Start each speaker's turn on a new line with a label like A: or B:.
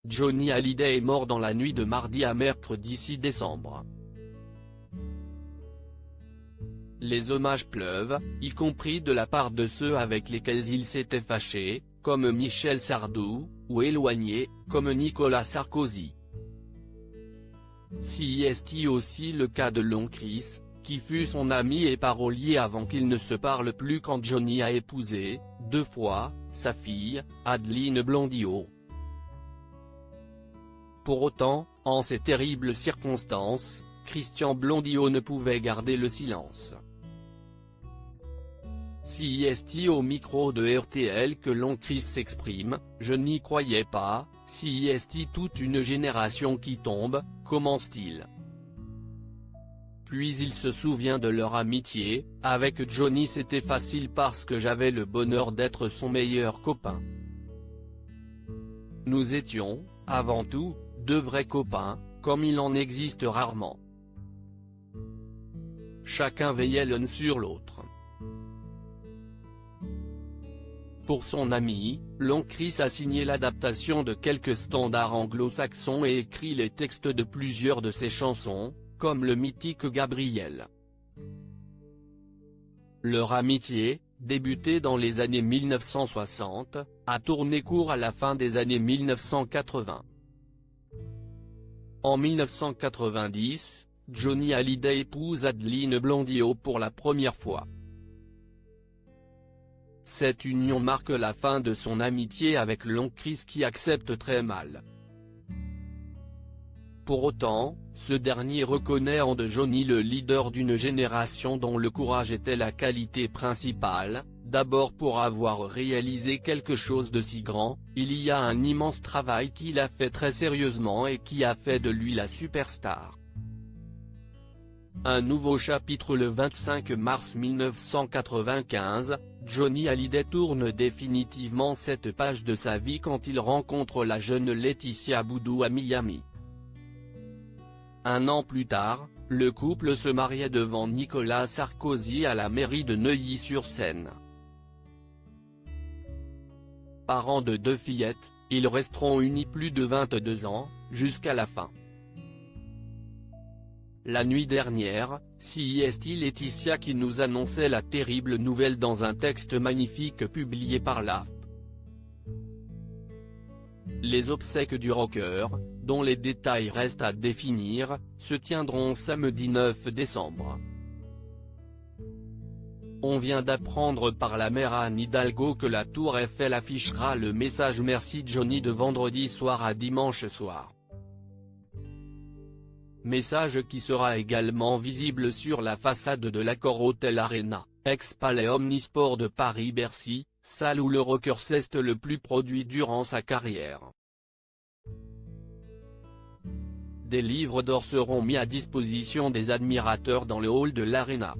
A: Johnny Hallyday est mort dans la nuit de mardi à mercredi 6 décembre. Les hommages pleuvent, y compris de la part de ceux avec lesquels il s'était fâché, comme Michel Sardou, ou éloignés, comme Nicolas Sarkozy. C'est aussi le cas de Lon Chris, qui fut son ami et parolier avant qu'ils ne se parlent plus quand Johnny a épousé, 2 fois, sa fille, Adeline Blondiau. Pour autant, en ces terribles circonstances, Christian Blondiau ne pouvait garder le silence. C'est au micro de RTL que Lon Chris s'exprime: « Je n'y croyais pas, c'est toute une génération qui tombe, commence-t-il. Puis il se souvient de leur amitié: « Avec Johnny c'était facile parce que j'avais le bonheur d'être son meilleur copain. Nous étions, avant tout, 2 vrais copains, comme il en existe rarement. Chacun veillait l'un sur l'autre. » Pour son ami, Lon Chris a signé l'adaptation de quelques standards anglo-saxons et écrit les textes de plusieurs de ses chansons, comme le mythique Gabriel. Leur amitié, débutée dans les années 1960, a tourné court à la fin des années 1980. En 1990, Johnny Hallyday épouse Adeline Blondiau pour la première fois. Cette union marque la fin de son amitié avec Lon Chris qui accepte très mal. Pour autant, ce dernier reconnaît en de Johnny le leader d'une génération dont le courage était la qualité principale. D'abord pour avoir réalisé quelque chose de si grand, il y a un immense travail qu'il a fait très sérieusement et qui a fait de lui la superstar. Un nouveau chapitre le 25 mars 1995, Johnny Hallyday tourne définitivement cette page de sa vie quand il rencontre la jeune Laetitia Boudou à Miami. Un an plus tard, le couple se mariait devant Nicolas Sarkozy à la mairie de Neuilly-sur-Seine. Parents de 2 fillettes, ils resteront unis plus de 22 ans, jusqu'à la fin. La nuit dernière, c'est Laetitia qui nous annonçait la terrible nouvelle dans un texte magnifique publié par l'AFP. Les obsèques du rocker, dont les détails restent à définir, se tiendront samedi 9 décembre. On vient d'apprendre par la mère Anne Hidalgo que la Tour Eiffel affichera le message Merci Johnny de vendredi soir à dimanche soir. Message qui sera également visible sur la façade de l'Accor Hotel Arena, ex-palais omnisport de Paris-Bercy, salle où le rocker s'est le plus produit durant sa carrière. Des livres d'or seront mis à disposition des admirateurs dans le hall de l'Arena.